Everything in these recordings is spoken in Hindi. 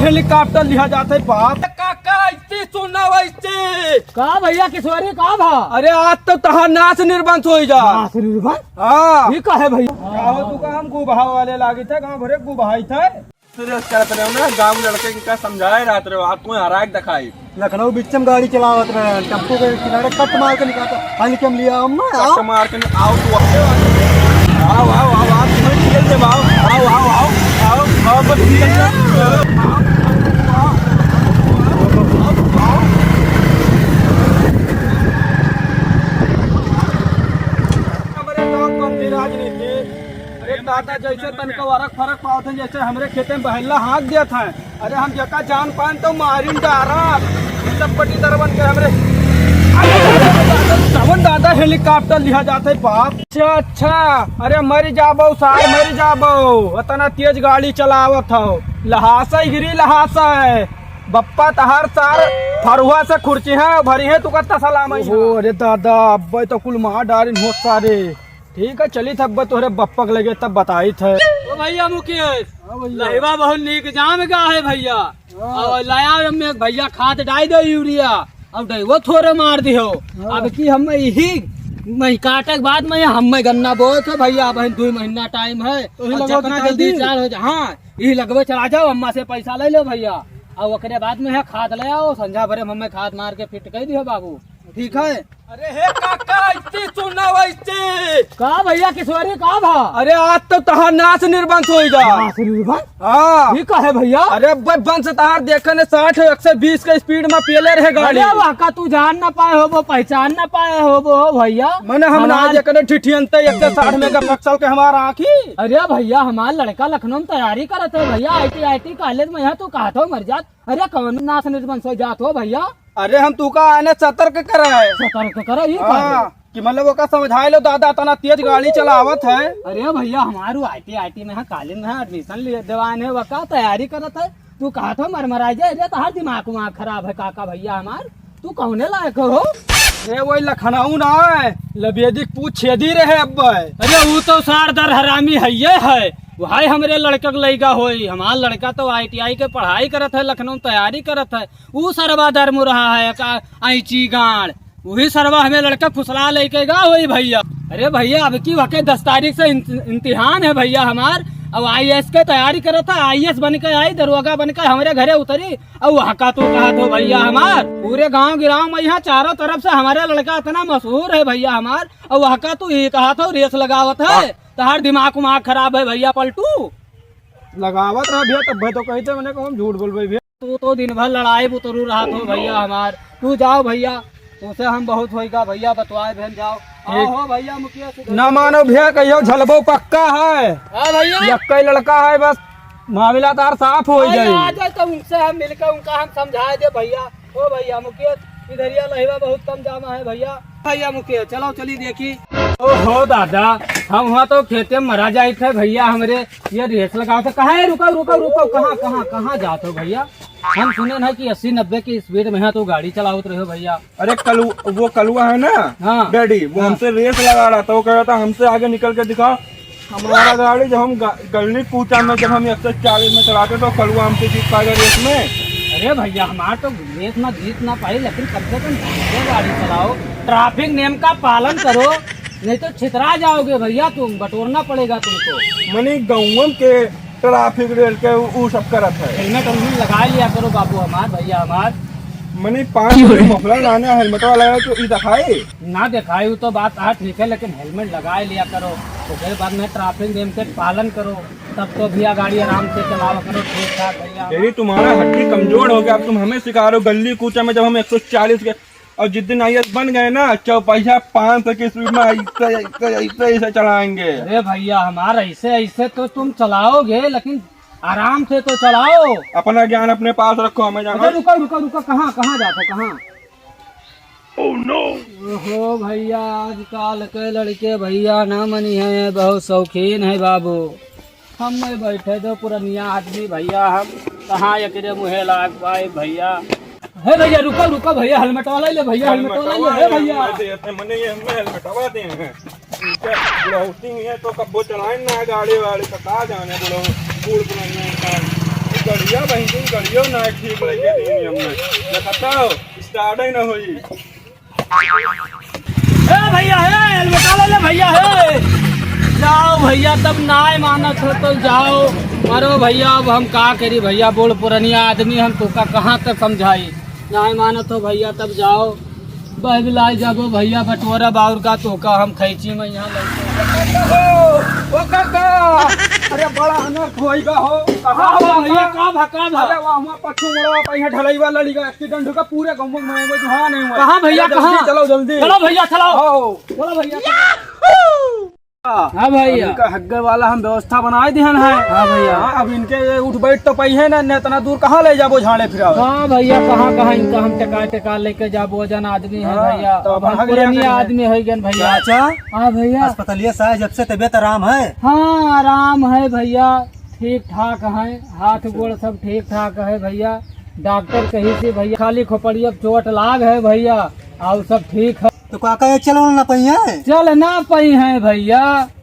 हेलीकॉप्टर लिया जाते बाप काका ऐसे सुनना वैसे का भैया किशोरी का भा? अरे आज तो तहार नाच निर्बंध हो जा। हाँ ये का है भैया? हो तू का हम गुबहा वाले लागे थे गाँव भरे गुबहाई थे गाँव लड़के की क्या समझाए रात रे आप तुम्हें हराक दिखाई लखनऊ बीच में गाड़ी चलावत रहे टेम्पो के किनारे कट मार के निकालता हाल के हम लिया अम्मा कट मार के आओ तू आओ आओ आओ आप तुम्हें खेल दे आओ आओ आओ आओ आओ आओ बस खेल राजनीति अरे दादा जैसे तनका फर्क पाते हैं जैसे हमरे खेते में बहला हाँक दिया था। अरे हम जका जान पान तो मारिन डारा सब पटी दरबन के हमरे तवन दादा हेलीकॉप्टर लिया जाते बाप। अच्छा अच्छा अरे मर जाबो सार मर जाबो इतना तेज गाड़ी चलावत हो लहासा गिरी लहासा है बप्पा तहार सार फरुआ से खुर्ची है भरी है तू का सलाम अरे दादा अब तो कुल मार डारिन हो सारे ठीक है चली थब्ब तोहरे बप्पक लगे तब बताई थे। ओ भैया मुकेश लहवा बहुत नीक जाम गा है भैया और लाया में भैया खाद डाई दो यूरिया अब वो थोड़े मार दियो अब की हम यही मही काटे के बाद में हम गन्ना बोए थे भैया अब 2 महीना टाइम है जल्दी चार हो जा। हाँ यही लगभग चला जाओ अम्मा से पैसा ले लो भैया और ओकरे बाद में है खाद ले आओ संझा भरे हमें खाद मार के फिट कर दियो बाबू ठीक है। अरे हे काका ऐसे सुनना वैसे का भैया किशोरी का भा? अरे आज तो तहार नाच निर्बंध हो जा। हाँ ये का है भैया? अरे बंस तहार देखने 60 120 के स्पीड में पेले रहे गाड़ी का तू जान न पाए हो वो पहचान न पाए हो वो भैया मैंने हम ना देखने ठिठियनते 160 मेगापिक्सल के हमारा आँखी। अरे भैया हमारा लड़का लखनऊ में तैयारी करते है भैया IIT कॉलेज में है तू कहा था मर जात। अरे कौन नाच निर्बंध हो जात हो भैया? अरे हम तू का आने सतर्क करे कि मतलब वो का समझाए लो दादा तना तेज गाड़ी चलावत है। अरे भैया हमारू IIT में है कॉलेज में है एडमिशन दिवान है वका तैयारी करत है तू कहा था मरमरा जाए तार दिमाग खराब है काका भैया हमार तू कौने लायक हो? अरे वही लखनऊ ना है लबेदी पूछ छेदी रहे अब। अरे वो तो सारदार हरामी है वही हमरे लड़का के लड़का होई हमार लड़का तो ITI के पढ़ाई करत है लखनऊ तैयारी करत है वो सरवा दर रहा है ऐची गाड़ वही सरवा हमें लड़का फुसला लेके गा होई भैया। अरे भैया अब की वके 10 तारीख से इम्तिहान है भैया हमार अब IAS के तैयारी करत है IAS बन के आई दरोगा बन के हमारे घरे उतरी और वहाँ का तो कहा तो भैया हमार पूरे गांव गिराव में यहाँ चारों तरफ से हमारे लड़का इतना मशहूर है भैया हमार और वहाँ का तो ये कहा था रेस लगावत है तहार दिमाग खराब है भैया पलटू लगावत रहा भैया तब तो कहते मैंने हम झूठ बोल भैया तू तो दिन भर लड़ाई बुतरू रहा तो भैया हमार तू जाओ भैया तुमसे हम बहुत होएगा भैया बतवाए बहन जाओ हो भैया मुखिया न मानो भैया कहियो झलबो पक्का है भैया कई लड़का है बस मामला तार साफ हो जाए तो उनसे हम मिलकर उनका हम समझाए दे भैया ओ भैया मुखिया इधरिया लहवा बहुत कम जामा है भैया मुखिया चलो चली देखी। ओहो दादा हम वहाँ तो खेते में मरा जाए थे भैया हमरे ये रेस लगाओ थे कहाँ है रुको कहाँ जाते हो भैया? हम सुने ना कि 80-90 की स्पीड में है तो गाड़ी चलावत रहे हो भैया। अरे वो कलुआ है ना हाँ डैडी वो हमसे रेस लगा रहा था वो कह रहा था हमसे आगे निकल के दिखाओ हमारा गाड़ी जब हम गलनी पूछा में जब हम 140 में चलाते तो कलुआ हमसे जीत पाएगा रेस में। अरे भैया हमारा तो रेस ना जीत ना पाई लेकिन कम से कम गाड़ी चलाओ ट्रैफिक नियम का पालन करो नहीं तो छितरा जाओगे भैया तुम बटोरना पड़ेगा तुमको। मनी गाँव के ट्रैफिक रेल के वो सब करत है हेलमेट वेलमेट लगा लिया करो बाबू हमार भैया हमार मनी 5 मफलर लाने हेलमेट वाला तो ये दिखाए ना दिखाई तो बात ठीक है लेकिन हेलमेट लगा लिया करो तो फिर बाद में ट्रैफिक नियम के पालन करो तब तो भैया गाड़ी आराम से चलावा करो ठीक ठाक भैया। यही तुम्हारा हड्डी कमजोर हो गया अब तुम हमें सिखा रहे हो गली कूचा में जब हम 140 के और जिस दिन IAS बन गए ना चौपहिया 500 की स्पीड में ऐसे चलाएंगे। अरे भैया हमारा ऐसे तो तुम चलाओगे लेकिन आराम से तो चलाओ अपना ज्ञान अपने पास रखो हमें जाना। रुको कहाँ जाते कहाँ? ओहो भैया आजकल के लड़के भैया ना मनी है बहुत शौकीन है बाबू हम बैठे दो पुरानिया आदमी भैया हम कहाँ यकरे मुहे लाग पाए भैया। है भैया रुको भैया हेलमेट वाला ले भैया हेलमेट वाला ले भैया मैंने ये हमें हेलमेट हवा दे हैं है तो कब चलाए ना गाड़ी वाले का जाने बोलो बूढ़ पुराने बढ़िया बहन की गड़ियो ना ठीक लगे दी हमने देखता स्टार्ट ही ना होई। ए भैया है हेलमेट ले भैया है। जाओ भैया तब ना मानत हो तो जाओ मरो भैया। अब हम का करी भैया, बोल पुरानिया आदमी हम तो का कहाँ तक समझाई। ना मानत हो भैया तब जाओ बहलाई जाबो भैया बटोरा बाउर का तो का हम खैची में यहाँ ओ काका, अरे बड़ा अनर्थ होइगा हो। कहाँ हो भैया का भका अरे वहाँ पछू मुड़वा पहिया ढलैवा लड़ीगा एक्सीडेंट होगा पूरे गांव में जहाँ नहीं हुआ। कहाँ भैया कहाँ? चलो जल्दी चलो भैया चलो चलो भैया। हाँ भैया इनका हग्गे वाला हम व्यवस्था बनाए दिहन है। हाँ भैया। अब इनके उठ बैठ तो पही है ना, इतना दूर कहाँ ले जाबो झाड़े फिरा। हाँ भैया कहाँ कहाँ इनका हम टका लेके जाबो जन आदमी है भैया। तो अब हम पुरानी आदमी है गन भैया। अच्छा हाँ भैया अस्पतालिया साहब जब से तबीयत आराम है? हाँ आराम है भैया, ठीक ठाक है, हाथ गोड़ सब ठीक ठाक है भैया। डॉक्टर कही से भैया खाली खोपड़िया चोट लाग है भैया और सब ठीक है। तो काका ये चलो ना पहिया है? चल ना पई है भैया।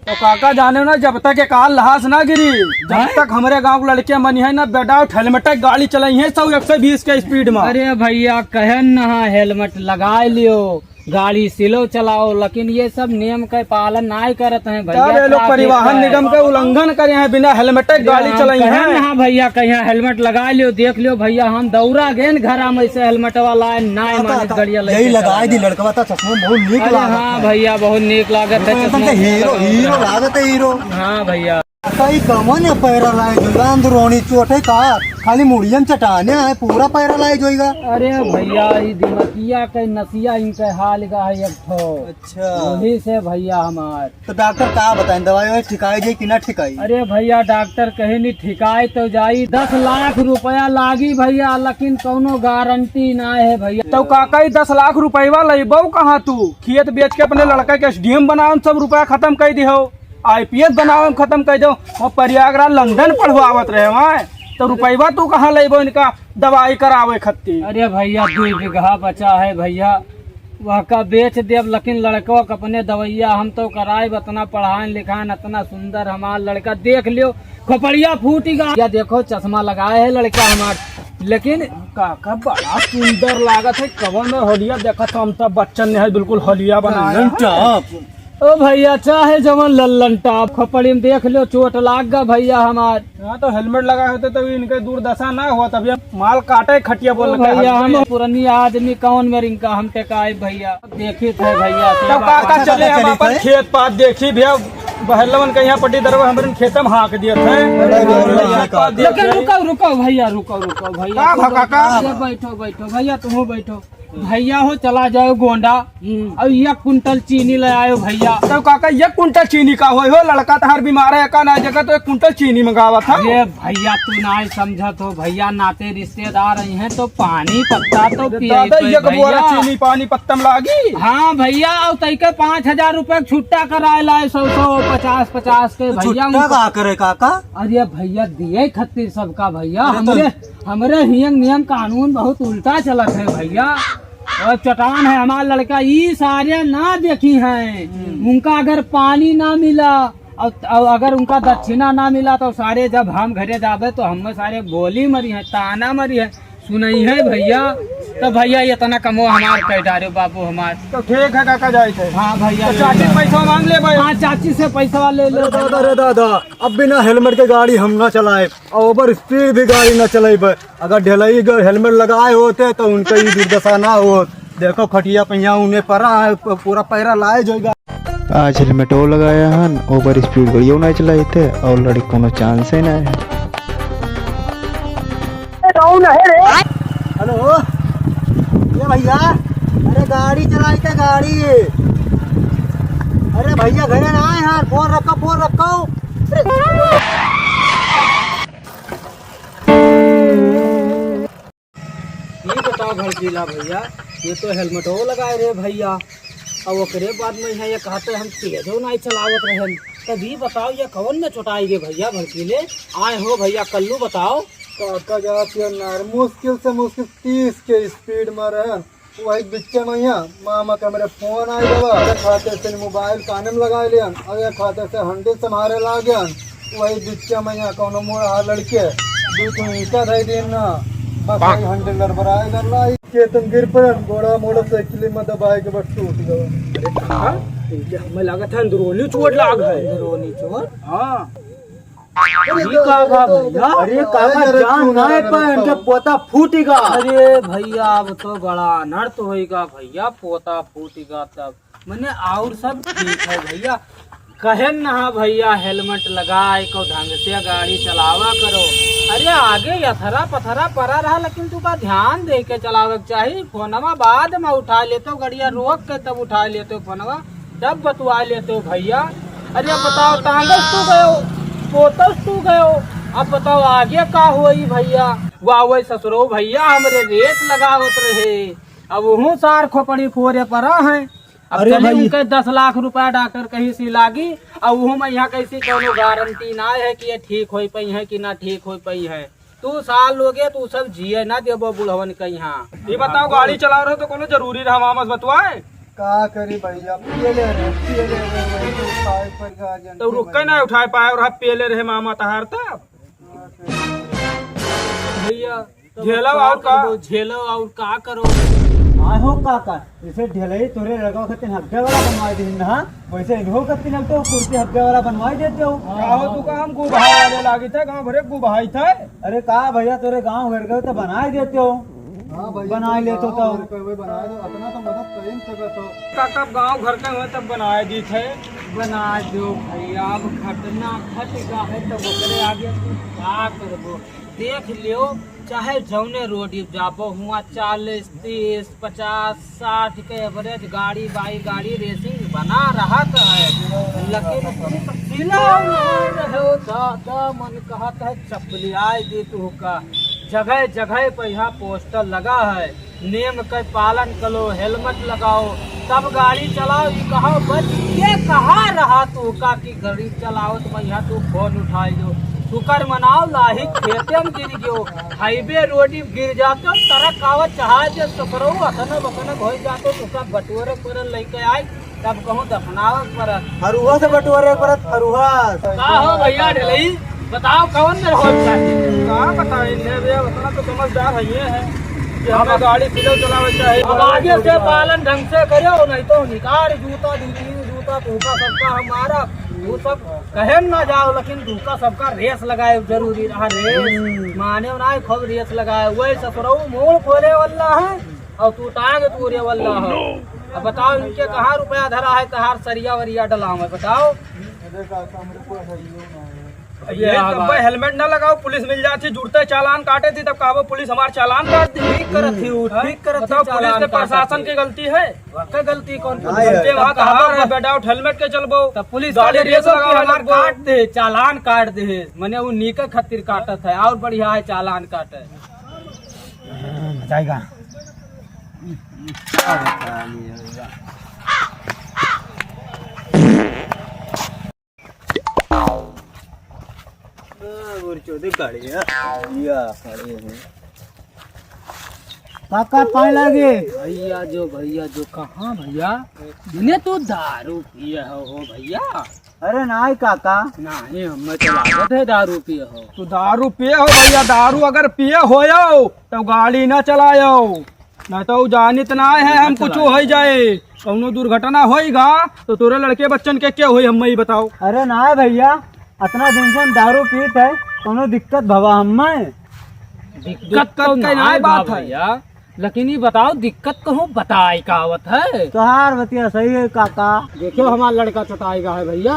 तो काका जाने ना जब तक एक हाल लहास ना गिरी, जब तक हमारे गांव के लड़के मनी है ना बेटा हेलमेट गाड़ी चलाई है 100-120 के स्पीड में। अरे भैया कहन ना हेलमेट लगा लियो, गाड़ी स्लो चलाओ, लेकिन ये सब नियम का पालन नहीं करते हैं भैया। ये लोग परिवहन निगम के उल्लंघन करे हैं, बिना हेलमेट गाड़ी चलाई है। हाँ भैया कहीं हेलमेट लगा लियो, देख लियो भैया हम दौड़ा गए घरा में से हेलमेट वाला नहीं मानित गड़िया यही लगाई दी लड़का था चश्मा बहुत नीक अरे लागत हाँ भैया बहुत नीक लागत है एकदम से हीरो हीरो लागत है हीरो। हाँ भैया कई कमन है पैरा लाए जोगा अंदरूनी चोट है का खाली मुड़ियम चटाने है पूरा पैरा लाए जोगा। अरे भैया ये दिमकिया के नसिया इनके हाल का है एक ठो। अच्छा वही से भैया हमार। तो डॉक्टर का बताएं दवाई ठिकाई जाए कि ना ठिकाई? अरे भैया डॉक्टर कहे नहीं ठिकाई तो जाई 10 लाख रुपया लागी भैया, लेकिन कोनो गारंटी ना है भैया। तो काका 10 लाख रुपया लेबो कहाँ तू? खेत बेच के अपने लड़का के SDM बनाओ सब रुपया खत्म कर दी हो, IPS बनाओ खत्म कर दो। वो प्रयागराज लंदन पढ़वावत रहे वहाँ, तो रुपया तू कहाँ लेबो इनका दवाई करावे खत्ती? अरे भैया 2 बीघा बचा है भैया, वह का बेच देव, लेकिन लड़कों का अपने दवाइया हम तो कराए इतना पढ़ाए लिखाए इतना सुंदर हमारा लड़का देख लियो खोपड़िया फूटेगा। या देखो चश्मा लगाए है लड़का हमार, लेकिन काका बड़ा सुंदर लागत है। कवन में होलिया देखा था हम तब बच्चन ने है बिल्कुल होलिया बनाया है। ओ भैया चाहे जवन लल्लन टाप खोपड़ी में देख लो चोट लाग गा भैया हमार। हाँ तो हेलमेट लगाए होते तो इनके दुर्दशा ना हुआ, तभी माल काटे खटिया बोल भैया हम पुरानी आदमी कौन में इनका हम टेकाए भैया। देखी थे भैया तो काका चले हम अपन खेत पात देखी भैया, बहलवन के यहाँ पट्टी दरवा हमारे खेत में हाँक दिए थे। लेकिन रुको रुको भैया रुको भैया बैठो बैठो भैया तुम बैठो भैया हो चला जाओ गोंडा और 1 कुंटल चीनी ले आयो भैया। तो काका 1 कुंटल चीनी का हो लड़का तो हर बीमार है का ना जगह तो 1 कुंटल चीनी मंगावा था। ये भैया तू ना समझत हो भैया, नाते रिश्तेदार हैं तो पानी पत्ता तो चीनी पानी पत्तम लागी। हाँ भैया और तई के 5,000 रुपए छुट्टा कराए लाए 100-50 के भैया का करे काका? अरे भैया दिए खत्तिर सबका भैया, हमरे नियम कानून बहुत उल्टा चलत है भैया। और चटान है हमारा लड़का, ये सारे ना देखी हैं उनका अगर पानी ना मिला और अगर उनका दक्षिणा ना मिला तो सारे जब हम घरे जाबे तो हम सारे गोली मरी है ताना मरी है सुनई है भैया। तो भैया ये तना कमो हमार कह डारे बाबू हमार। तो ठीक है काका जाए थे। हाँ भैया तो चाची पैसा मांग ले भाई। हाँ चाची से पैसा ले लो। दादा रे दादा अब बिना हेलमेट के गाड़ी हम ना चलाए और ओवर स्पीड भी गाड़ी ना चलाए। अगर ढलाई हेलमेट लगाए होते तो उनका ही दुर्दशा ना हो। देखो खटिया पहिया उन्हें परा है पूरा पैरा लाए जोगा। आज हेलमेट वो लगाया हन, ओवर स्पीड गाड़ियों नहीं चलाई थे और लड़ी कोनो चांस ही नहीं है। हेलो ये भैया, अरे गाड़ी चलाई थे गाड़ी। अरे भैया घरे ना आए यार, फोन रखो। ये बताओ भड़कीला भैया, ये तो हेलमेट वो लगाए रे भैया और ओकरे बाद में है ये कहते हम तेजो नहीं चलावत रहे। तभी बताओ ये कौन में चोटाई गे भैया भड़कीले आए हो भैया कल्लू बताओ। काका जाती मुश्किल से मुश्किल 30 के स्पीड में रहे वही बिच्चे में मामा के मेरे फोन आए दवा खाते से मोबाइल काने में लगा लियन और खाते से हंडी से मारे ला गयन वही बिच्चे में कोनो मोड़ लड़के तो ईटा दे देना बस हंडल लड़बड़ाए करला के तुम गिर पड़ बड़ा मोटरसाइकिल में दबाए के बस टूट गया। हमें लगा था अंदरूनी चोट लाग है। अंदरूनी चोट? हाँ। अरे काका जान ना पर उनके पोता फूटेगा। अरे भैया अब तो बड़ा अनर्थ होएगा भैया, पोता फूटेगा तब। मैंने और सब ठीक है भैया, कहे ना भैया हेलमेट लगाए को ढंग से गाड़ी चलावा करो। अरे आगे यथरा पथरा पड़ा रहा, लेकिन तू का ध्यान दे के चलावे के चाहिए। फोनवा बाद में उठा लेते हो, गड़िया रोक के तब उठा लेते हो फोनवा, तब बतवा लेते हो भैया। अरे बताओ टांगस तू गयो, पोतस तू गयो, अब बताओ आगे का हुई भैया। वाह वही ससुरो भैया हमरे रेस लगावत रहे, अब वहू सार खोपड़ी फोरे पड़ा है। अरे उनके 10 लाख रुपया डॉक्टर कहीं से लागी, और वो में यहाँ कैसी कोनो गारंटी ना है कि ये ठीक हो पाई है कि ना ठीक हो पाई है। तू साल लोगे तू सब जिए ना देबो बुढ़वन के यहाँ। ये बताओ गाड़ी चला रहे हो तो कोनो जरूरी रहा मामस बतवाए? का करी भैया पिए ले वही तो उठाए पर गाजन तो रुक के ना उठाए पाए और आप पेले रहे मामा तहार तब भैया झेलो और का झेलो और का करो। हो काका जैसे ढेलई तोरे लड़का खातिर हब्बे वाला बनवाई दी ना, वैसे इनको खातिर हम तो कुर्सी हब्बे वाला बनवाई देते हो। का हो तू का हम गुभाई वाले लागी थे, गांव भरे गुभाई थे। अरे का भैया तोरे गांव घर गए तो बना ही देते हो। बना लेते हो तो बना दो, अपना तो मदद कर ही सकत हो। का कब गांव घर के हुए तब बनाए दी थे। बना दो भैया, अब घटना घट गया है तो ओकरे आगे तू क्या करबो। देख लियो चाहे जौने रोड जाबो हुआ 40, 30, 50, 60 के एवरेज गाड़ी बाई गाड़ी रेसिंग बना रहा है, लेकिन सिला रहो दादा मन कहता है चपलियाई दी तू का। जगह जगह पे यहाँ पोस्टर लगा है, नियम का पालन करो, हेलमेट लगाओ तब गाड़ी चलाओ। कहो बच के कहा रहा तू का कि गाड़ी चलाओ तो यहाँ तू फोन उठाई दो, शुकर मनाओ लाही खेते में गिर गयो, हाईवे रोड गिर जाते तरक आवत चाह दे सफरो असन बसन हो जाते तो सब बटोरे पर लेके आए तब कहूँ दफनावत पर हरुआ से बटोरे परत हरुआ का हो भैया ढलई बताओ कौन में हो चाहिए। का बताए ने बे उतना तो समझदार है ये है कि हमें गाड़ी सिलो चलावे चाहिए। अब आगे से पालन ढंग से करो, नहीं तो निकाल जूता जूता धूका सबका हमारा वो सब कहे ना जाओ, लेकिन धूका सबका रेस लगाए जरूरी रहा। रेस माने ना खूब रेस लगाए, वही सफरो मोड़ फोरे वाला है और तू टांग तूरे वाला है। अब बताओ इनके कहाँ रुपया धरा है, कहाँ सरिया वरिया डलाओ है बताओ। ये तब हेलमेट ना लगाओ पुलिस मिल जाती, जुड़ते चालान काटे थी तब कहा पुलिस हमारा चालान काट दी। ठीक करत थी ठीक करत बताओ पुलिस के प्रशासन की गलती है? वाकई गलती कौन बच्चे वहाँ कहा विदाउट हेलमेट के चलबो तब पुलिस गाड़ी रेस हमार काट दे, चालान काट दे, मने वो नीके खातिर काटत है और बढ़िया है चालान काटे जाएगा। काका पाए लगे भैया जो कहाँ भैया इन्हें तो दारू पिए हो भैया। अरे नहीं काका नहीं हमें तो लागत है दारू पिए हो। तो दारू पिए हो भैया, दारू अगर पिए हो तो गाड़ी न चलायो, न तो जानित ना है हम कुछ हो जाए, कौनो दुर्घटना होएगा तो तोरे लड़के बच्चन के क्या हुई हम ही बताओ। अरे ना भैया इतना दिन से हम दारू पीत है, कोनो दिक्कत भवा हमें दिक्कत तो नहीं बात है भैया, लेकिन ये बताओ दिक्कत कहूँ बताए कावत है। तोहार बतिया सही है काका। देखो हमारा लड़का चटाएगा है भैया।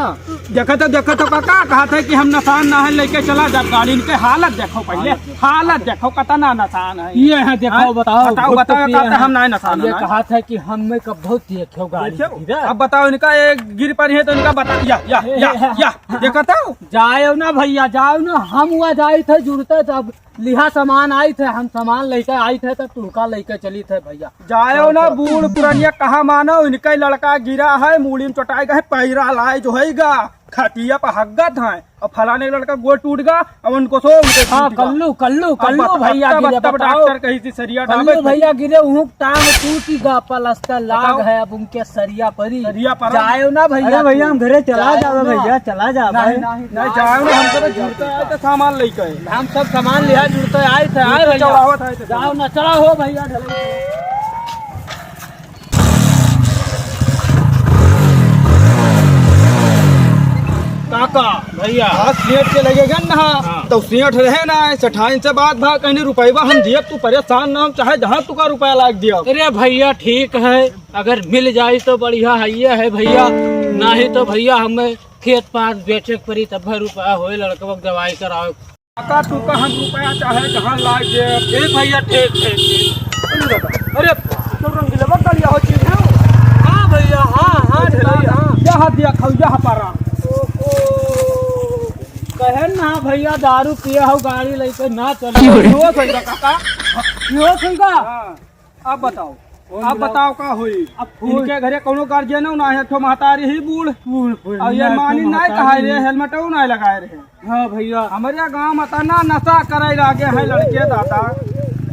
देखो तो काका कहा था कि हम नशान ना है लेके चला जा गाड़ी के हालत देखो, पहले हालत देखो कितना नशान है। ये है देखो बताओ कहते हम ना नशान ये कहा था कि हमें कब बहुत देखो गाड़ी। अब बताओ इनका एक गिर पर है तो इनका बता या देखो तो जाओ ना भैया जाओ ना, हम हुआ जाए थे जुड़ते तब लिहा सामान आई थे, हम सामान लेकर आई थे तब तुड़का लेकर चली थे भैया। जाओ ना बूढ़ पुरानिया कहा मानो, इनका लड़का गिरा है मूड़ी में चटाएगा है पैरा लाए जो हैगा खटिया पर हग्गत है और फलाने का लड़का गोड़ टूट गया और उनको सो उनके हाँ टूट गया। कल्लू भैया गिरे बताओ। डॉक्टर कही थी सरिया कल्लू डाले भैया गिरे उहु टांग टूटी गा पलस्तर लाग है अब उनके सरिया परी सरिया पर जायो ना भैया। अरे भैया हम घरे चला जाओ जावे ना। भैया चला जावे नहीं जाओ ना हमको तो जुड़ते आए तो सामान लेके हम सब सामान लिया जुड़ते आए थे आए भैया चढ़ावत है तो जाओ ना चला हो भैया काका भैया हाथ सेठ के लगेगा ना तो सेठ रहे ना सेठाइन से बात भाग कहने रुपया हम दिए तू परेशान ना हम चाहे जहाँ तू का रुपया लाग दिया अरे भैया ठीक है अगर मिल जाए तो बढ़िया है भैया नहीं तो भैया हमें खेत पास बेचे पड़ी तब रुपया हो लड़का दवाई कराओ। काका तू का हम रुपया चाहे जहाँ लाग दे भैया ठीक अरे तो रंगीला बकलिया हो चीज है हाँ भैया हाँ यहाँ दिया खौजा पारा कहे ना भैया दारू पिया हो गाड़ी लेके ना चलो हो सही काका क्यों सुनगा अब बताओ का हुई इनके घरे कोनो गार्जियन ना है तो महतारी ही बूढ़ और ये मानी नहीं कहा रे हेलमेट नहीं लगाए रहे। हाँ भैया हमारे गांव में तना नशा करे लागे है लड़के दाता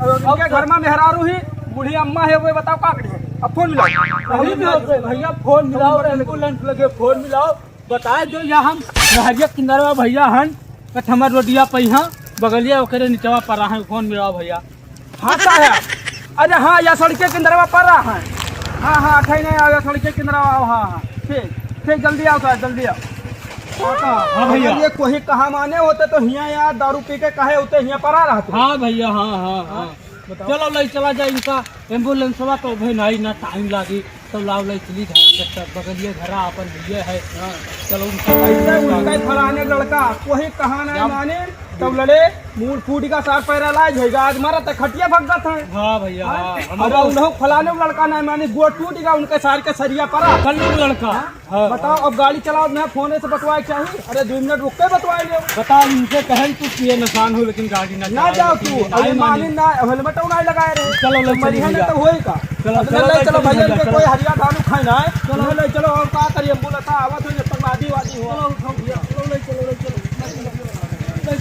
और उनके घर में मेहरारू ही बूढ़ी अम्मा है वो बताओ का करे अब फोन मिलाओ भैया फोन मिलाओ एम्बुलेंस लगे फोन मिलाओ बताए दो या हम नहरिया किनारा भैया हन हमार रोडिया पहिया बगलिया ओकरे नीचवा पड़ा है फोन मिलाओ भैया। हाँ साहब अरे हाँ या सड़के किंदरवा पड़ रहा है हाँ ठई नहीं आओ सड़के किंदरवा आओ हाँ ठीक जल्दी आओ साहब जल्दी आओ। हाँ भैया ये कोई कहा माने होते तो हिया यार दारू पी के कहे होते हिया पड़ा रहते। हाँ भैया हाँ चलो ले चला जाए इनका एम्बुलेंस तो भाई नहीं ना टाइम लागी तो लाओ ले चली घर बगलिए घर अपन लिए है चलो ऐसे फलाने लड़का कोई कहा नहीं माने तब लड़े मूड फूट का सार पैरा लाज होगा आज मारा तो खटिया भगत है। हाँ भैया अरे उन्होंने फलाने लड़का नहीं माने गोड़ टूट गया उनके सार के सरिया पड़ा कल्लू लड़का बताओ अब गाड़ी चलाओ मैं फोन से बतवाए चाहिए अरे 2 मिनट रुक के बतवाए लो बता इनसे कहन तू पिए निशान हो लेकिन गाड़ी ना जाओ तू अरे मानी ना हेलमेट नहीं लगाए रहे चलो मरी है ना तो होएगा चलो भैया के कोई हरिया धानु खाए ना चलो ले चलो और का करिए एम्बुलेंस आवत हो जब तक आदिवासी हो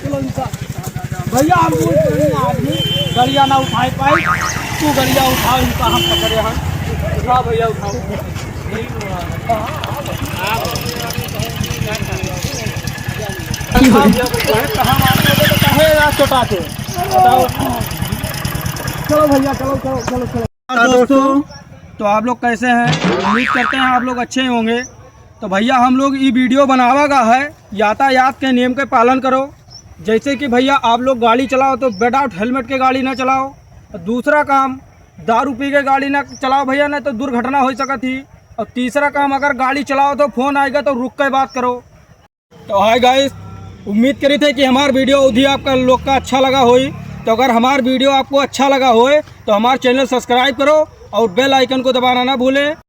चलो भैया हम आदमी गड़िया ना उठाए पाई तू गड़िया उठाओ इनका हम पकड़े हम उठाओ भैया उठाओ छोटा से चलो भैया चलो दोस्तों तो आप लोग कैसे हैं उम्मीद करते हैं आप लोग अच्छे होंगे। तो भैया हम लोग ये वीडियो बनावागा है यातायात के नियम के पालन करो जैसे कि भैया आप लोग गाड़ी चलाओ तो विदाउट हेलमेट के गाड़ी ना चलाओ। दूसरा काम दारू पी के गाड़ी ना चलाओ भैया नहीं तो दुर्घटना हो सकती थी। और तीसरा काम अगर गाड़ी चलाओ तो फ़ोन आएगा तो रुक के बात करो। तो हाय गाइस उम्मीद करी थे कि हमारा वीडियो उधी आपका लोग का अच्छा लगा होई। तो अगर हमारा वीडियो आपको अच्छा लगा होए तो हमारा चैनल सब्सक्राइब करो और बेल आइकन को दबाना ना भूलें।